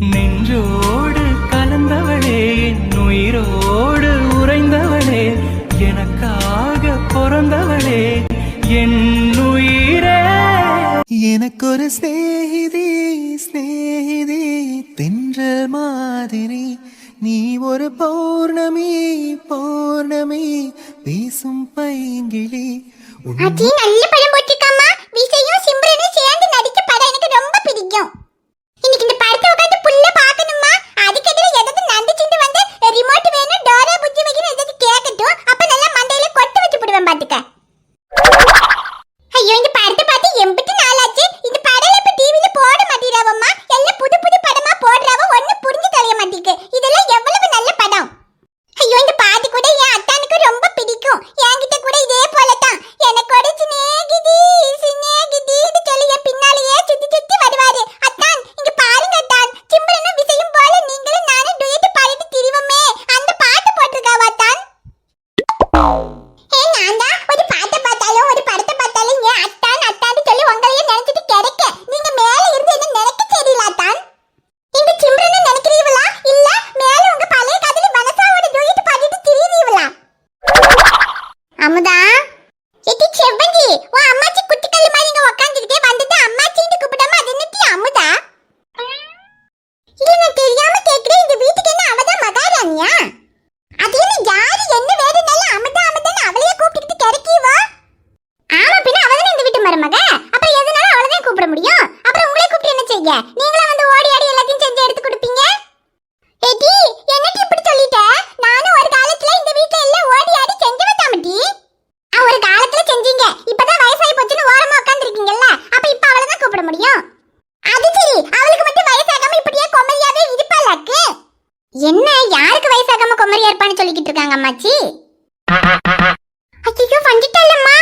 நெஞ்சோடு கலந்தவளே, உயிரோடு உறைந்தவளே, எனக்காக பிறந்தவளே என் உயிரே. எனக்கொரு ஸ்நேகிதி ஸ்நேகிதி தென்றல் மாதிரி, நீ ஒரு பௌர்ணமி பௌர்ணமி பேசும் பைங்கிளி. நல்ல படம் போட்டிருக்காமா. விஜயும் சிம்ரனும் சேர்ந்து நடிச்ச படம் எனக்கு ரொம்ப பிடிக்கும். இன்னைக்கு இந்த படத்தை உட்கார்ந்து புள்ள பார்க்கணுமா? அதுக்கெதிர எதாவது நந்திச்சிட்டு வந்து ரிமோட் வேணும், டோரா புஜ்ஜி வைக்கணும் எதாவது கேட்கட்டும். அப்ப நல்லா மண்டையில கொட்டு வச்சு போடுவேன் பாத்துக்க. ஐயோ, இந்த படத்தை பார்த்து 80 நாளாச்சு. இந்த படம் இப்ப டிவில போட மாட்டீராவம்மா. எல்லாம் புது புது படமா போடுறாவ. ஒண்ணு புரிஞ்சு தெரிய மாட்டேங்குது. இதெல்லாம் எவ்வளவு நல்ல படம். ஐயோ, இந்த பாட்டு கூட என் அத்தானுக்கு ரொம்ப பிடிக்கும். என்கிட்ட கூட இதே போலதான் எனக்கோட சிநேகிதி சிநேகிதின்னு சொல்லி என் பின்னாலேயே சுத்தி சுத்தி வருவாரு. அத்தான் இங்க பாருங்க அத்தான், சிம்ரனும் விஜயும் போல நீங்களும் நானும் டுயட் பாடிட்டு திரிவோமே, அந்த பாட்டு போட்டிருக்காவா அத்தான்? நான் தான் ஒரு பாட்டை பார்த்தாலும் ஒரு படத்தை பார்த்தாலும் ஏன் அத்தான் அத்தான்னு சொல்லி உங்களையே நினைச்சிட்டு கிடைக்க. நீங்க மேல இருந்து என்ன நினைக்க தெரியல அத்தான். இந்த சிம்ரனை நினைக்கிறீங்களா இல்ல மேல உங்க பழைய காதலி வனசாவோட டுயட் பாடிட்டு திரியுறீங்களா? அமுதா, எட்டி செவ்வந்தி, உன் அம்மாச்சி குட்டிக்கல்லு மாதிரி இங்க உட்காந்துக்கிட்டே வந்துட்டு அம்மாச்சின்னு கூப்பிடாம அது என்னட்டி அமுதா? இல்ல நான் தெரியாம கேக்குறேன். இந்த வீட்டுக்கு என்ன அவதான் மகாராணியா? அது என்ன யாரு என்ன வேறுனாலும் அமுதா அமுதான்னு அவளையே கூப்பிட்டுக்கிட்டு கிடைக்கீவா? ஆமா, பின்ன அவதானே இந்த வீட்டு மருமக. அப்புறம் எதனால அவளதான் கூப்பிட முடியும்? அப்புறம் உங்களை கூப்பிட்டு என்ன செய்ய? நீங்களா வந்து ஓடி ஆடி எல்லாத்தையும் செஞ்சு எடுத்து கொடுப்பீங்க. ஏடி, என்னடி இப்படி சொல்லிட்ட? நானும் ஒரு காலத்துல இந்த வீட்ல எல்லாம் ஓடி ஆடி செஞ்சவ தாமட்டி. ஒரு காலத்துல செஞ்சீங்க, இப்பதான் வயசாகி போச்சுன்னு ஓரமா உட்கார்ந்திருக்கீங்கல்ல, அப்ப இப்ப அவளை தான் கூப்பிட முடியும். அது சரி, அவளுக்கு மட்டும் வயசாகாம இப்படியே கொமரியாவே இருப்பாளாக்கு? என்ன யாருக்கு வயசாகாம கொமரியா இருப்பான்னு சொல்லிக்கிட்டு இருக்காங்க அம்மாச்சி? ஐயோ, வந்துட்டல்லம்மா.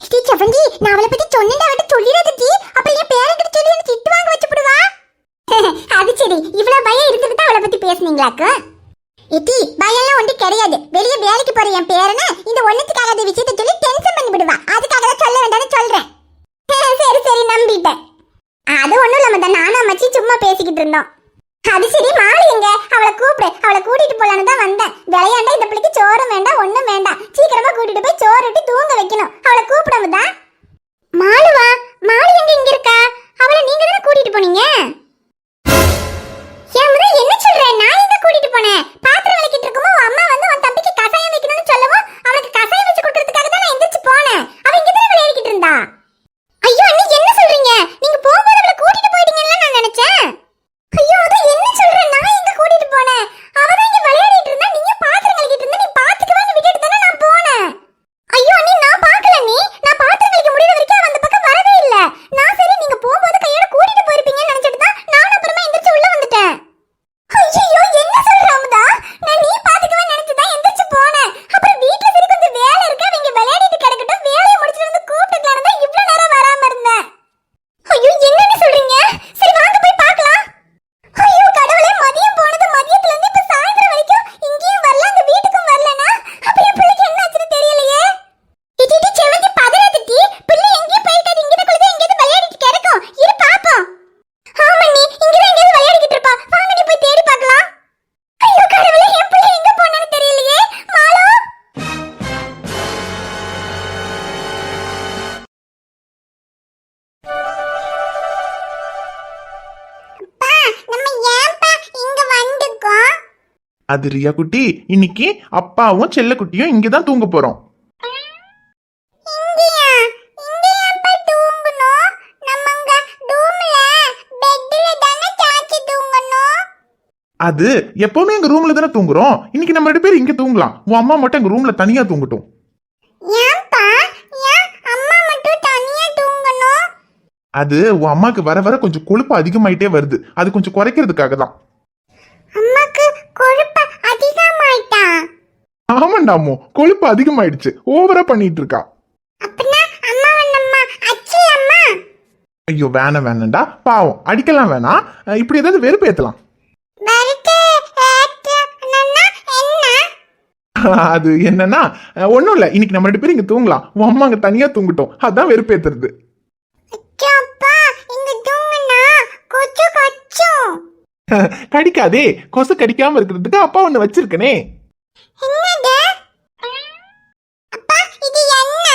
ஸ்ரீ செவந்தி, நான் அவளை பத்தி சொன்னேன் அவட்ட சொல்லிடாதடி. அப்புறம் என் பேரங்கிட்ட சொல்லி என்ன திட்டு வாங்க வச்சுடுவா. அது சரி, இவ்வளவு பயம் இருந்துட்டு அவளை பத்தி பேசுனீங்களாக்கு? இட்டி பயம்லாம் ஒன்று கிடையாது. வெளியே வேலைக்கு போற என் பேரனை இந்த ஒண்ணுத்துக்காகாத விஷயத்தை சொல்லி டென்ஷன் பண்ணி விடுவா. அதுக்காக தான் சொல்ல வேண்டாம்னு சொல்றேன். சரி சரி, நம்பிட்டேன். அது ஒண்ணும் இல்லாம தான் நானும் அம்மாச்சி சும்மா பேசிக்கிட்டு இருந்தோம். அது சரி, மாலு எங்க? அவளை கூப்பிடு. அவளை கூட்டிட்டு போலான்னு தான் வந்தேன். விளையாண்டா இந்த பிள்ளைக்கு சோறும் வேண்டாம் ஒண்ணும் வேண்டாம். சீக்கிரமா கூட்டிட்டு போய் சோறு விட்டு தூங்க வைக்கணும். அவளை கூப்பிடாமதா? மாலுவா? மாலு எங்க இங்க இருக்கா? அவளை நீங்க தானே கூட்டிட்டு போனீங்க. என்ன சொல்றேன்? நான் எங்க கூட்டிட்டு போனேன்? பாத்திரம் விளக்கிட்டு இருக்கும்போது அம்மா வந்து உன் தம்பிக்கு கசாயம் வைக்கணும்னு சொல்லவும் அவளுக்கு கசாயம் வச்சு கொடுக்கறதுக்காக தான் நான் எந்திரிச்சு போனேன். அவ இங்க தான் விளையாடிக்கிட்டு இருந்தா. ஐயோ அண்ணி, என்ன சொல்றீங்க? நீங்க போகும்போது அவளை கூட்டிட்டு போயிட்டீங்கன்னு நான் நினைச்சேன். ஐயோ, அது என்ன சொல்றேன்? நான் எங்க கூட்டிட்டு போனேன்? அவ தான் இங்க விளையாடிட்டு இருந்தா, நீங்க பாத்திரம் விளக்கிட்டு இருந்தா. நீ பாத்துக்கவான்னு விட்டுட்டு தானே நான் போனேன். ஐயோ அண்ணி, நான் பார்க்கல நீ. நான் பாத்திரம் விளக்க முடியற வரைக்கும் அவ அந்த பக்கம் வரவே இல்ல. நான் சரி நீங்க போகும்போது கையோட கூட்டிட்டு போயிருப்பீங்கன்னு நினைச்சிட்டு தான் நான் அப்புறமா எந்திரிச்சு உள்ள வந்துட்டேன். ஐயோ, என்ன சொல்ற அமுதா? நான் நீ பாத்துக்கவே நினைச்சுதான் எந்திரிச்சு போனேன். அப்புறம் வீட்ல சரி கொஞ்சம் வேலை இருக்கு, அவங்க விளையாடிட்டு கிடக்கட்டும், வேலையை முடிச்சிட்டு வந்து கூப்பிட்டுக்கலான்னு தான் இவ்வளவு நேரம் வராம இருந்தேன். ஐயோ, என்னன்னு சொல்றீங்க? சரி வாங்க போய் பார்க்கலாம். ஐயோ கடவுளே, மதியம் போனது மதியத்துல இருந்து இப்ப சாயந்தரம் வரைக்கும் இங்கேயும் வரல, அந்த வீட்டுக்கும் வரலனா அப்ப என் பிள்ளைக்கு என்ன ஆச்சுன்னு தெரியலையே. இடி செவந்தி பதறாதடி, பிள்ளை எங்கேயும் போயிட்டாரு. இங்க தான் குளிச்சு எங்கேயாவது விளையாடிட்டு கிடக்கும். இரு பாப்போம். ஆமா நீ இங்க தான் எங்கேயாவது விளையாடிட்டு இருப்பா. வாங்க நீ போய் தேடி பார்க்கலாம். ஐயோ கடவுளே, என் பிள்ளை எங்க போனான்னு தெரியலையே. மாலு, அப்பா நம்ம ஏன்பா இங்க வந்துக்கோம்? அது ரியா குட்டி, இன்னைக்கு அப்பாவும் செல்ல குட்டியும் இங்கதான் தூங்க போறோம். இங்கயா? இங்க ஏன்பா தூங்கணும்? நம்ம அங்க ரூம்ல பெட்ல தானே சாச்சி தூங்கணும். அது எப்பவுமே எங்க ரூம்ல தானே தூங்குறோம். இன்னைக்கு நம்ம 2 பேரும் இங்க தூங்கலாம். உன் அம்மா மட்டும் எங்க ரூம்ல தனியா தூங்கட்டும். ஏன்பா? ஏன் அம்மா மட்டும் தனியா தூங்கணும்? அது உன் அம்மாக்கு வர வர கொஞ்சம் கொழுப்பு அதிகமாயிட்டே வருது. அது கொஞ்சம் குறைக்கிறதுக்காக தான். அம்மாக்கு கொழுப்பு அதிகமாயிட்டா? ஆமாண்டாமோ, கொழுப்பு அதிகமாயிடுச்சு. ஓவரா பண்ணிட்டு இருக்கா. அப்பனா அம்மா வண்ணம்மா அச்சி அம்மா. ஐயோ வேணாண்டா, பாவம். அடிக்கலாம் வேணாம். இப்படி ஏதாவது வெறுப்பு ஏத்தலாம். அது என்னன்னா ஒண்ணும் இல்ல, இன்னைக்கு நம்ம 2 பேரும் இங்க தூங்கலாம். உன் அம்மா அங்க தனியா தூங்கட்டும். அதான் வெறுப்பேத்துறது. கடிக்காதே, கொசு கடிக்காம இருக்கிறதுக்கு அப்பா ஒண்ணு வச்சிருக்கனே. என்னது அப்பா இது என்ன?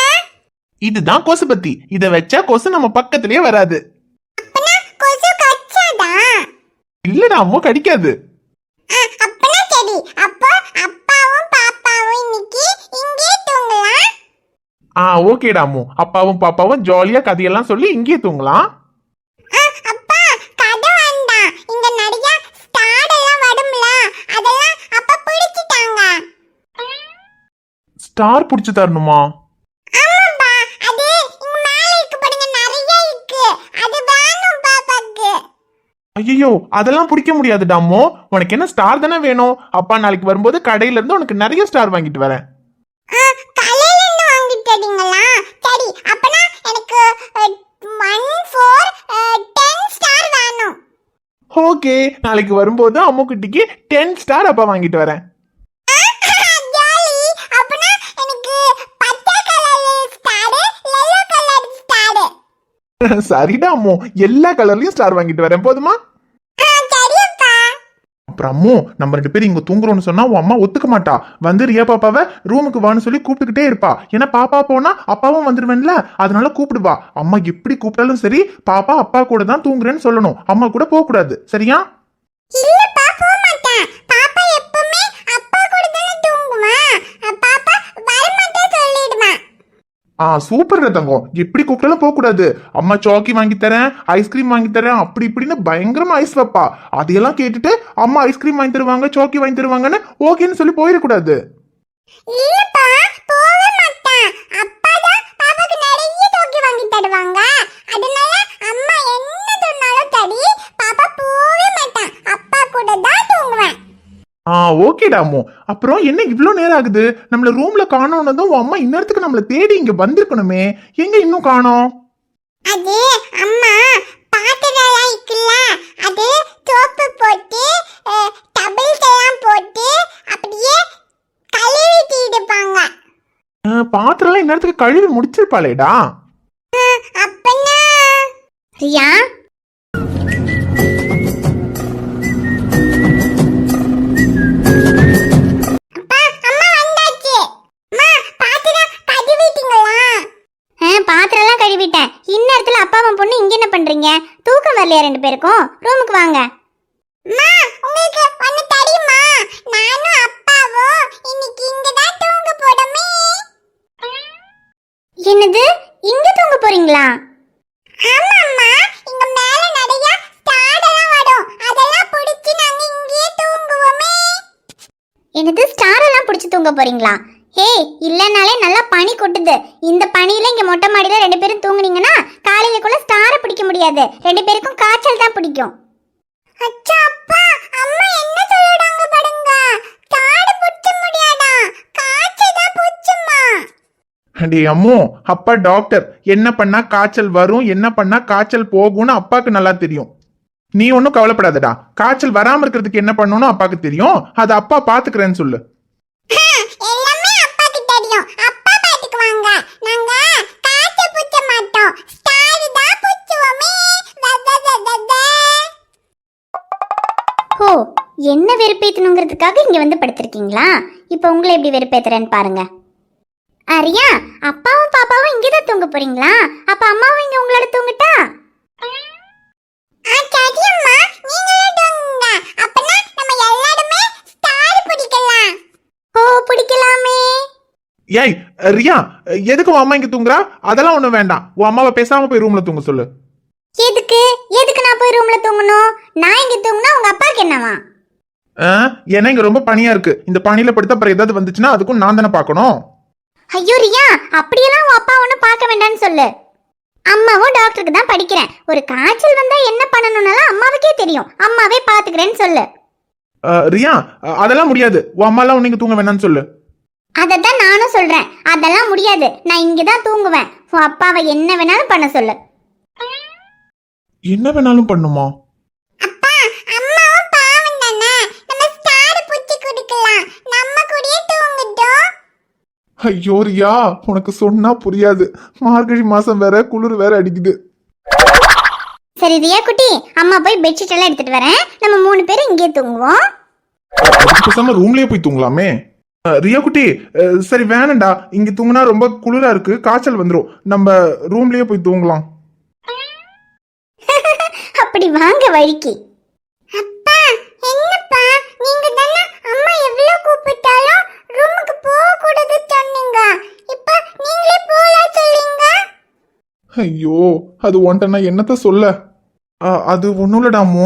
இதுதான் கொசு பத்தி. இத வச்சா கொசு நம்ம பக்கத்திலேயே வராது. அப்பனா கொசு கச்சாதா? இல்லடா அம்மோ, கடிக்காது. அப்பனா சரி. அப்போ அப்பாவும் பாப்பாவும் இன்னைக்கு இங்கே தூங்கலாம். ஓகேடா அம்மோ, அப்பாவும் பாப்பாவும் ஜாலியா கதையெல்லாம் சொல்லி இங்கேயே தூங்கலாம். அப்பா கதை வேண்டாம். இங்க நிறைய ஸ்டார் எல்லாம் வரும்ல, அதெல்லாம் அப்பா பிடிச்சிட்டாங்க. ஸ்டார் புடிச்சு தரணுமா? ஆமாப்பா, அது இங்க மேல இருக்கு பாருங்க, நிறைய இருக்கு. அது வேணும் பாப்பாக்கு. ஐயோ, அதெல்லாம் பிடிக்க முடியாதுடா அம்மோ. உனக்கு என்ன ஸ்டார் தானே வேணும்? அப்பா நாளைக்கு வரும்போது கடையில இருந்து உனக்கு நிறைய ஸ்டார் வாங்கிட்டு வரேன். கலையில இருந்து வாங்கிட்டீங்களா? சரி, அப்பனா எனக்கு 1 4 10 ஸ்டார் வேணும். ஓகே, நாளைக்கு வரும்போது அம்மு குட்டிக்கு 10 ஸ்டார் அப்பா வாங்கிட்டு வரேன். ஜாலி. அப்பனா எனக்கு பச்சை colour star, yellow colour star. சரிடா அம்மு, எல்லா கலர்லயும் ஸ்டார் வாங்கிட்டு வரேன். போதுமா? சரியப்பா. அப்புறம் அம்மு, நம்ம 2 பேரும் இங்க தூங்குறோம்னு சொன்னா உன் அம்மா ஒத்துக்க மாட்டா. வந்து ரியா பாப்பாவை ரூமுக்கு வான்னு சொல்லி கூப்பிட்டுக்கிட்டே இருப்பா. ஏன்னா பாப்பா போனா அப்பாவும் வந்துருவேன்ல, அதனால கூப்பிடுவா. அம்மா எப்படி கூப்பிட்டாலும் சரி, பாப்பா அப்பா கூட தான் தூங்குறேன்னு சொல்லணும். அம்மா கூட போக கூடாது. சரியா? இல்லப்பா, போக மாட்டேன். பாப்பா எப்பவுமே அப்பா கூட தானே தூங்குமா. பாப்பா வரமாட்டே சொல்லிடுமா. சூப்பர் தங்கம். எப்படி கூப்பிட்டாலும் போக கூடாது. அம்மா சாக்கி வாங்கி தரேன், ஐஸ்கிரீம் வாங்கி தரேன், அப்படி இப்படின்னு பயங்கரமா ஐஸ் வைப்பா. அதையெல்லாம் கேட்டுட்டு அம்மா ஐஸ்கிரீம் வாங்கி தருவாங்க, சாக்கி வாங்கி தருவாங்கன்னு ஓகேன்னு சொல்லி போயிடக்கூடாது. இல்லப்பா, போக மாட்டேன். அப்பா தான் பாப்பாக்கு நிறைய தூக்கி வாங்கி தருவாங்க. அதனால அம்மா என்ன சொன்னாலும் சரி, பாப்பா போவே மாட்டேன். அப்பா கூட தான் தூங்குவேன். ஓகேடா அம்மு. அப்புறம் என்ன இவ்ளோ நேரம் ஆகுது? நம்மள ரூம்ல காணோம்னதும் உன் அம்மா இந்நேரத்துக்கு நம்மள தேடி இங்க வந்திருக்கணுமே. எங்க இன்னும் காணோம்? அது அம்மா பாத்திரம் இருக்குல்ல, அது சோப்பு போட்டு டபுள்ஸ் எல்லாம் போட்டு அப்படியே கழுவிட்டு இருப்பாங்க. பாத்திரம்லாம் இந்நேரத்துக்கு கழுவி முடிச்சிருப்பாளேடா. அப்பனா ரியா, பாத்திரம்லாம் கழுவிட்டேன். இந்நேரத்துல அப்பாவும் பொண்ணு இங்க என்ன பண்றீங்க? தூக்கம் வரலையா 2 பேருக்கும்? ரூமுக்கு வாங்க. உங்களுக்கு ஒண்ணு தெரியுமா? நானும் அப்பாவும் இன்னைக்கு இங்க தான் தூங்க போறோமே. என்னது, இங்க தூங்க போறீங்களா? ஆமாம்மா, இங்க மேல நிறைய ஸ்டார் எல்லாம் வரும். அதெல்லாம் பிடிச்சி நாங்க இங்கேயே தூங்குவோமே. என்னது, ஸ்டார் எல்லாம் பிடிச்சி தூங்க போறீங்களா? ஹே, இல்லனாலே நல்லா பனி கொட்டுது. இந்த பனியில இங்க மொட்டை மாடியில 2 பேரும் தூங்குனீங்கன்னா காலையிலக்குள்ள ஸ்டாரை பிடிக்க முடியாது. 2 பேருக்கும் காய்ச்சல் தான் பிடிக்கும். அச்சா அப்பா, அம்மா என்ன சொல்றாங்க பாருங்க. ஸ்டார் பிடிக்க முடியாதா, காய்ச்சல் தான் பிடிச்சுமா. அடே அம்மு, அப்பா டாக்டர். என்ன பண்ணா காய்ச்சல் வரும், என்ன பண்ணா காய்ச்சல் போகும்னு அப்பாக்கு நல்லா தெரியும். நீ ஒன்னும் கவலைப்படாதடா. காய்ச்சல் வராம இருக்கிறதுக்கு என்ன பண்ணணும்னு அப்பாக்கு தெரியும். அது அப்பா பாத்துக்கிறேன்னு சொல்லு. எல்லாமே அப்பாக்கு தெரியும். அப்பா பாத்துக்குவாங்க. நாங்க காய்ச்சல் பிடிக்க மாட்டோம், ஸ்டார் தான் பிடிச்சுவோமே. ஓ, என்ன வெறுப்பேத்தணுங்கிறதுக்காக இங்க வந்து படுத்திருக்கீங்களா? இப்போ உங்களை எப்படி வெறுப்பேத்துறேன்னு பாருங்க. அரியா, அப்பாவும் பாப்பாவும் இங்கதான் தூங்க போறீங்களா? அப்ப அம்மாவும் இங்க உங்களோட தூங்கிட்டா? சரியம்மா, நீங்களும் தூங்குங்க. அப்பனா நம்ம எல்லாருமே ஸ்டார் பிடிக்கலாம். ஓ, பிடிக்கலாமே. ஏய் ரியா, எதுக்கு உன் அம்மா இங்க தூங்குறா? அதெல்லாம் ஒண்ணும் வேண்டாம். உன் அம்மாவை பேசாம போய் ரூம்ல தூங்க சொல்லு. எதுக்கு எதுக்கு நான் போய் ரூம்ல தூங்கணும்? நான் இங்க தூங்குனா உங்க அப்பாக்கு என்னவா? ஏன்னா இங்க ரொம்ப பனியா இருக்கு. இந்த பனியில படுத்தா அப்புறம் ஏதாவது வந்துச்சுன்னா அதுக்கும் நான் தானே பார்க்கணும். ஐயோ ரியா, அப்படியெல்லாம் உன் அப்பா ஒன்னும் பார்க்க வேண்டாம்னு சொல்லு. அம்மாவும் டாக்டருக்கு தான் படிக்கிறேன். ஒரு காய்ச்சல் வந்தா என்ன பண்ணணும்னாலும் அம்மாவுக்கே தெரியும். அம்மாவே பாத்துக்கிறேன்னு சொல்லு. ரியா, அதெல்லாம் முடியாது. உன் அம்மா எல்லாம் நீங்க தூங்க வேண்டாம்னு சொல்லு. அதத்தான் நானும் சொல்றேன். அதெல்லாம் முடியாது. நான் இங்கதான் தூங்குவேன். உன் அப்பாவை என்ன வேணாலும் பண்ண சொல்லு. என்ன வேணாலும் பண்ணுமா? அப்பா, அம்மாவும் பாவம் தானே. நம்ம ஸ்டார் புடிச்சு குடிக்கலாம். நம்ம கூடயே தூங்கட்டும். ஐயோ ரியா, உனக்கு சொன்னா புரியாது. மார்கழி மாசம் வேற, குளிர் வேற அடிக்குது. சரி ரியா குட்டி, அம்மா போய் பெட்ஷீட் எல்லாம் எடுத்துட்டு வரேன். நம்ம 3 பேரும் இங்கே தூங்குவோம். அதுக்கு பேசாம ரூம்லயே போய் தூங்கலாமே. ரியா குட்டி, சரி வேணண்டா, இங்க தூங்கினா ரொம்ப குளிரா இருக்கு, காய்ச்சல் வந்துடும். நம்ம ரூம்லயே போய் தூங்கலாம். அப்படி வாங்க வழிக்கு. அப்பா என்னப்பா, நீங்க தான அம்மா எவ்வளவு கூப்பிட்டாலும் ரூமுக்கு போக கூடாது சொன்னீங்க. இப்ப நீங்களே போலாம் சொல்றீங்க. ஐயோ, அது ஒன்ட்ட நான் என்னத்த சொல்ல. அது ஒண்ணும் இல்லடாமோ,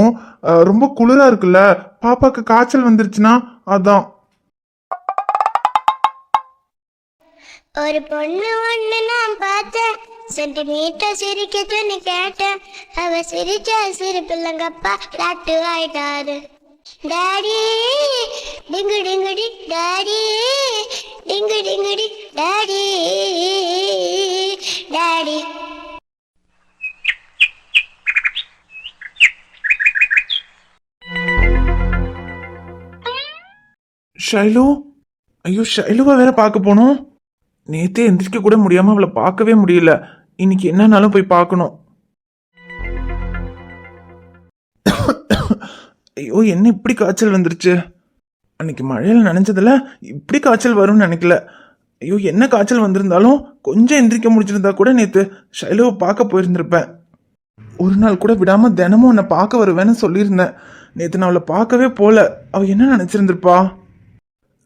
ரொம்ப குளிரா இருக்குல்ல, பாப்பாக்கு காய்ச்சல் வந்துருச்சுன்னா அதான். ஒரு பொண்ணு ஒண்ணு நான் பார்த்தேன், சென்டிமீட்டர் சிரிக்கச்சுன்னு கேட்டேன். அவ சிரிச்ச சிரிப்பில்லங்கப்பா லாட்டு ஆயிட்டாரு. டாடி டிங்கு டிங்குடி, டாடி டிங்கு டிங்குடி, டாடி டாடி. ஷைலு, ஐயோ ஷைலுவா வேற பார்க்க போனோம். நேத்தே எந்திரிக்க கூட முடியாம அவளை பார்க்கவே முடியல. இன்னைக்கு என்னன்னாலும் போய் பார்க்கணும். ஐயோ, என்ன இப்படி காய்ச்சல் வந்துருச்சு. அன்னைக்கு மழையில நனைஞ்சதுல இப்படி காய்ச்சல் வரும்னு நினைக்கல. ஐயோ, என்ன காய்ச்சல் வந்திருந்தாலும் கொஞ்சம் எந்திரிக்க முடிச்சிருந்தா கூட நேத்து ஷைலுவை பார்க்க போயிருந்திருப்பேன். ஒரு நாள் கூட விடாம தினமும் உன்னை பார்க்க வருவேன்னு சொல்லியிருந்தேன். நேத்து நான் அவளை பார்க்கவே போல. அவ என்ன நினைச்சிருந்திருப்பா.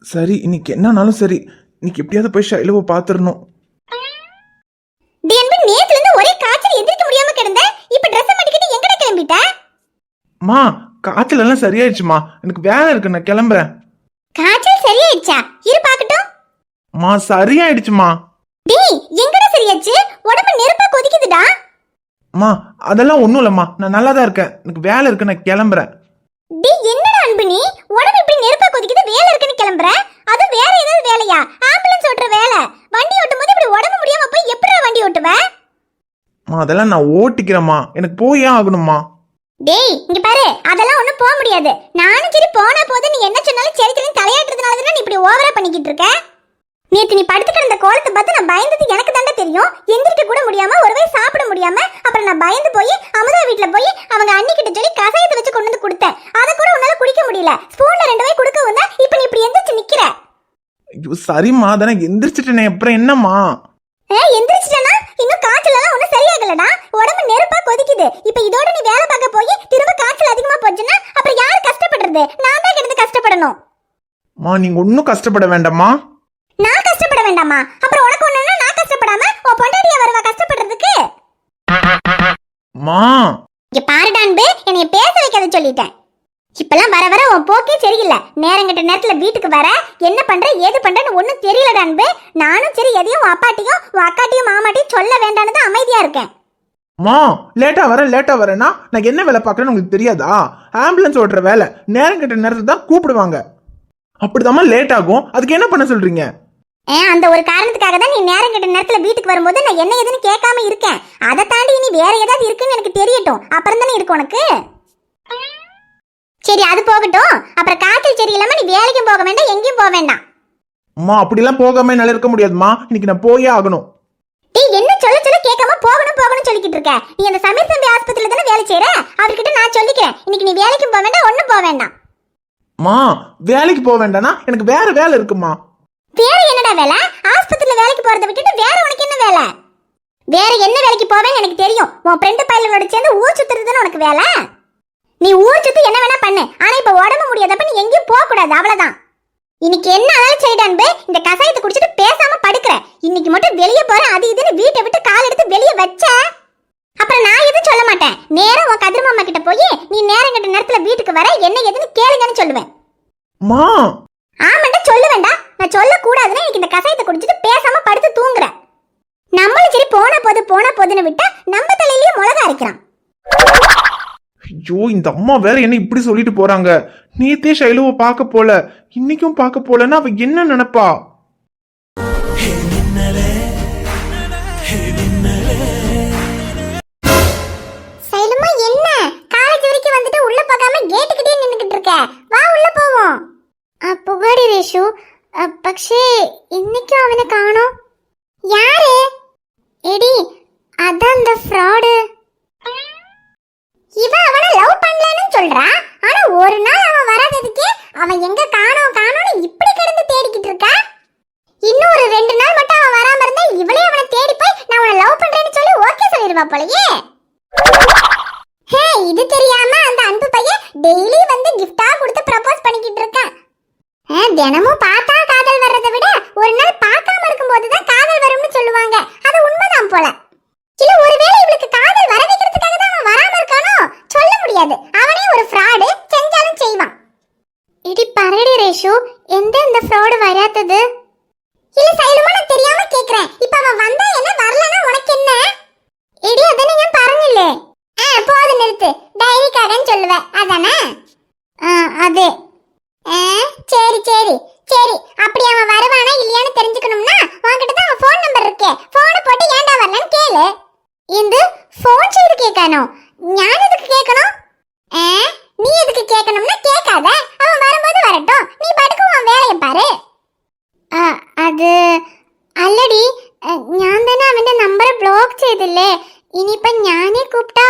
சரி, இன்னைக்கு என்னன்னாலும் சரி, இன்னைக்கு எப்படியாவது போய் ஷைலுவை பார்த்துடணும். நேத்துல இருந்து ஒரே காய்ச்சல் எந்திரிக்க முடியாம கிடந்த. இப்ப Dress மாட்டிக்கிட்டு எங்கட கிளம்பிட்ட? மா, காய்ச்சல் எல்லாம் சரியாயிடுச்சுமா, எனக்கு வேலை இருக்கு, நான் கிளம்புறேன். காய்ச்சல் சரியாயிடுச்சா? இரு பாக்கட்டும். மா, சரியாயிடுச்சுமா. டேய், எங்கடா சரியாச்சு? உடம்பு நெருப்பா கொதிக்குதுடா. மா, அதெல்லாம் ஒண்ணும் இல்லம்மா, நான் நல்லா தான் இருக்கேன், எனக்கு வேலை இருக்கு, நான் கிளம்புறேன். டேய், என்னடா அன்பு நீ? உடம்பு இப்படி நெருப்பா கொதிக்குது, வேலை இருக்குன்னு கிளம்புற? அது வேற ஏதாவது வேலையா? ஆம்புலன்ஸ் ஓட்டுற வேலை. வண்டி ஓட்டும் போது இப்படி உடம்பு முடியாம போய் எப்படிடா வண்டி ஓட்டுவ? மா, அதெல்லாம் நான் ஓட்டிக்கிறேம்மா, எனக்கு போயே ஆகணும்மா. டேய், இங்க பாரு, அதெல்லாம் ஒண்ணும் போக முடியாது. நானும் சரி போனா போது, நீ என்ன சொன்னாலும் சரி சரி தலையாட்டுறதுனால தானே நீ இப்படி ஓவரா பண்ணிக்கிட்டு இருக்க. நேத்து நீ படுத்து கிடந்த கோலத்தை பார்த்து நான் பயந்தது எனக்கு தாண்டா தெரியும். எந்திரிக்க கூட முடியாம, ஒருவே சாப்பிட முடியாம, அப்புறம் நான் பயந்து போய் அமுதா வீட்டுல போய் அவங்க அண்ணி கிட்ட சொல்லி கசாயத்தை வச்சு கொண்டு வந்து கொடுத்தேன். அதை கூட உன்னால குடிக்க முடியல. ஸ்பூன்ல 2 வாய் குடுக்க வந்தா இப்ப நீ இப்படி எந்திரிச்சு நிக்கிற. ஐயோ சரிம்மா, தானே எந்திரிச்சிட்டேனே, அப்புறம் என்னம்மா? எந்திரிச்சிட்டனா இன்னும் காய்ச்சல் எல்லாம் ஒன்னும் சரியாகலடா. உடம்பு நெருப்பா கொதிக்குது. இப்ப இதோட நீ வேலை பார்க்க போய் திரும்ப காய்ச்சல் அதிகமா போச்சுன்னா அப்புறம் யாரு கஷ்டப்படுறது? நான் தான் கிடந்து கஷ்டப்படணும். மா, நீங்க ஒன்னும் கஷ்டப்பட வேண்டாமா. நான் கஷ்டப்பட வேண்டாமா? அப்புறம் உனக்கு ஒண்ணுன்னா நான் கஷ்டப்படாம உன் பொண்டாட்டியா வருவா கஷ்டப்படுறதுக்கு? மா, இங்க பாருடா அன்பு, என்னைய பேச வைக்காத சொல்லிட்டேன். இப்பெல்லாம் வர வர உன் போக்கே சரியில்லை. நேரங்கட்ட நேரத்துல வீட்டுக்கு வர, என்ன பண்ற ஏது பண்றன்னு ஒன்னும் தெரியலடா அன்பு. நானும் சரி எதையும் உன் அப்பாட்டியும் உன் அக்காட்டியும் மாமாட்டியும் சொல்ல வேண்டான்னு தான் அமைதியா இருக்கேன். மா, லேட்டா வரேன்னா நான் என்ன வேலை பார்க்கறேன்னு உங்களுக்கு தெரியாதா? ஆம்புலன்ஸ் ஓட்டுற வேலை, நேரம் கட்ட நேரத்துல தான் கூப்பிடுவாங்க. அப்படிதாம்மா லேட் ஆகும். அதுக்கு என்ன பண்ண சொல்றீங்க? அந்த ஒரு காரணத்துக்காக தான் நீ நேரம் கட்ட நேரத்துல வீட்டுக்கு வரும்போது நான் என்ன ஏதுன்னு கேட்காம இருக்கேன். அதை தாண்டி நீ வேற ஏதாவது இருக்குன்னு எனக்கு தெரியட்டும், அப்புறம் தானே இருக்கு உனக்கு. சரி, அது போகட்டும். அப்புறம் காய்ச்சல் சரியில்லாம நீ வேலைக்கும் போக வேண்டாம், எங்கேயும் போக வேண்டாம். அம்மா, அப்படிலாம் போகாம என்னால இருக்க முடியாதுமா, இன்னைக்கு நான் போயே ஆகணும். டேய், என்ன சொல்ல கேட்காம போகணும் சொல்லிக்கிட்டு இருக்க? நீ அந்த சமீர் தம்பி ஆஸ்பத்திரியில தானே வேலை செய்யற? அவர்கிட்ட நான் சொல்லிக்கிறேன், இன்னைக்கு நீ வேலைக்கும் போக வேண்டாம், ஒன்னும் போக வேண்டாம். மா, வேலைக்கு போக வேண்டாம்னா எனக்கு வேற வேலை இருக்குமா. வேற என்னடா வேலை? ஆஸ்பத்திரியில வேலைக்கு போறத விட்டுட்டு வேற உனக்கு என்ன வேலை? வேற என்ன வேலைக்கு போவேன்னு எனக்கு தெரியும். உன் ஃப்ரெண்டு பையனோட சேர்ந்து ஊர் சுத்துறது தானே உனக்கு வேலை. நீ ஊர் சுத்தி என்ன வேணா பண்ணு, ஆனா இப்ப உடம்பு முடியாதப்ப நீ எங்கேயும் போக கூடாது, அவ்வளவுதான். இன்னைக்கு என்ன ஆனாலும் சரிடான்பு, இந்த கசாயத்தை குடிச்சிட்டு பேசாம படுக்கிற. இன்னைக்கு மட்டும் வெளியே போற, அது இதுன்னு வீட்டை விட்டு கால் எடுத்து வெளியே வச்ச அப்புறம் நான் எதுவும் சொல்ல மாட்டேன். நேரம் உன் கதிர் மாமா கிட்ட போய் நீ நேரம் கட்ட நேரத்துல வீட்டுக்கு வர, என்ன எதுன்னு கேளுங்கன்னு சொல்லுவேன். மா, ஆமாண்டா சொல்லுவேண்டா. நான் சொல்ல கூடாதுன்னு எனக்கு இந்த கசாயத்தை குடிச்சிட்டு பேசாம படுத்து தூங்குற. நம்மளும் சரி போனா போதுன்னு விட்டா நம்ம தலையிலேயே மிளகா அரைக்கிறான். ஐயோ, இந்த அம்மா வேற என்ன இப்படி சொல்லிட்டு போறாங்க. நேத்தே ஷைலுவை பார்க்க போல, இன்னைக்கும் பார்க்க போலன்னா அவ என்ன நினைப்பா? சைலுமா, என்ன காலேஜ் வரைக்கும் வந்துட்டு உள்ள போகாம கேட்டுக்கிட்டே நின்னுக்கிட்டு இருக்க? வா உள்ள போவோம். புகாரி ரேஷு, പക്ഷേ இன்னைக்கும் அவனை காணோம். யாரு? எடி, அதான் அந்த ஃப்ராடு. இவ அவனை லவ் பண்ணலன்னு சொல்றா. ஆனா ஒரு நாள் அவன் வராததுக்கு அவன் எங்க காணோம்னு இப்படி கிடந்து தேடிக்கிட்டு இருக்கா. இன்னும் ஒரு 2 நாள் மட்டும் அவன் வராம இருந்தா இவளே அவனை தேடி போய் நான் உன்னை லவ் பண்றேன்னு சொல்லி ஓகே சொல்லிடுவா போலயே. ஹே, இது தெரியாம அந்த அன்பு பையன் டெய்லி வந்து கிஃப்டா கொடுத்து ப்ரப்போஸ் பண்ணிக்கிட்டு இருக்கான். தினமும் பார்த்தா காதல் வர்றதை விட ஒரு நாள் பார்க்காம இருக்கும்போது தான் காதல் வரும்னு சொல்லுவாங்க. அது உண்மைதான் போல. இல்ல ஒருவேளை இவளுக்கு காதல் வர வைக்கிறதுக்காக தான் அவன் வராம இருக்கானோ? சொல்ல முடியாது. அவனே ஒரு ஃப்ராடு, செஞ்சாலும் செய்வான். இடி பரடி ரேஷு, எந்த இந்த ஃப்ராடு வராதது? இல்ல சைலுமா, நான் தெரியாம கேக்குறேன். இப்ப அவன் வந்தா என்ன, வரலனா உனக்கு என்ன? இடி அதனே நான் പറഞ്ഞില്ലേ. போது நிறுத்து. டைரிக்காகன்னு சொல்லுவ அதானே? அதே. சரி சரி சரி. அப்படி அவன் வருவானா இல்லையான்னு தெரிஞ்சுக்கணும்னா உன்கிட்ட தான் அவன் ஃபோன் நம்பர் இருக்கே. ஃபோனை போட்டு ஏன்டா வரலன்னு கேளு. இந்த ஃபோன் செய்து கேட்கணும். ஞான் எதுக்கு கேட்கணும்? நீ எதுக்கு கேட்கணும்னா கேட்காத. அவன் வரும்போது வரட்டும். நீ பாட்டுக்கு உன் வேலையை பாரு. അത് അല്ലടി, ഞാൻ തന്നെ അവന്റെ നമ്പർ ബ്ലോക്ക് ചെയ്തില്ലേ. ഇനിയിപ്പം ഞാനേ കൂപ്പിട്ടാ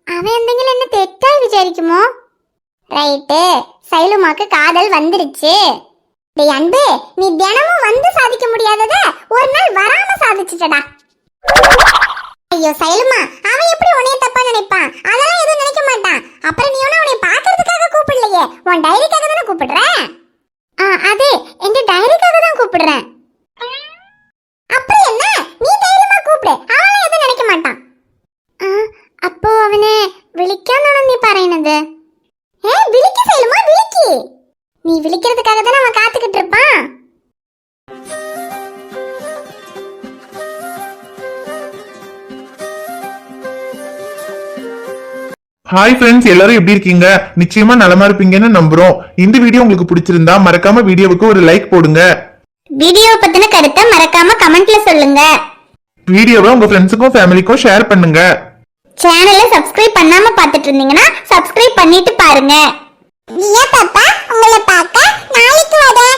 അവൻ എന്തെങ്കിലും എന്നെ തെറ്റായി വിചാരിക്കുമോ? ரைட்டு, சைலுமாக்கு காதல் வந்துருச்சு. டேய் அன்பு, நீ தினமும் வந்து சாதிக்க முடியாதத ஒரு நாள் வராம சாதிச்சிட்டடா. ஐயோ சைலுமா, அவன் எப்படி உன்னைய தப்பா நினைப்பான்? அதெல்லாம் எதுவும் நினைக்க மாட்டான். அப்புறம் நீ உன்னை பாக்குறதுக்காக கூப்பிடலையே, உன் டைரிக்காக தானே கூப்பிடுற. அதே, எங்க டைரிக்காக தான் கூப்பிடுறேன். அப்புறம் என்ன, நீ தைரியமா கூப்பிடு. அவனை எதுவும் நினைக்க மாட்டான். அப்போ அவனை விളിക്കാനാണോ നീ പറയുന്നത്? விളിக்கு சைலுமா, விளிக்கு. நீ விളിக்கிறதுக்காக தானே அவன் காத்துக்கிட்டு இருப்பான். ஹாய் ஃப்ரெண்ட்ஸ், எல்லாரும் எப்படி இருக்கீங்க? நிச்சயமா நலமா இருப்பீங்கன்னு நம்புறோம். இந்த வீடியோ உங்களுக்கு பிடிச்சிருந்தா மறக்காம வீடியோவுக்கு ஒரு லைக் போடுங்க. வீடியோ பத்தின கருத்தை மறக்காம கமெண்ட்ல சொல்லுங்க. வீடியோவை உங்க ஃப்ரெண்ட்ஸுக்கும் ஃபேமிலிக்கும் ஷேர் பண்ணுங்க. சேனலை சப்ஸ்கிரைப் பண்ணாம பார்த்துட்டு இருந்தீங்கன்னா சப்ஸ்கிரிப் பண்ணிட்டு பாருங்க. பாப்பா, உங்களை பார்க்க நாளைக்கு வரேன்.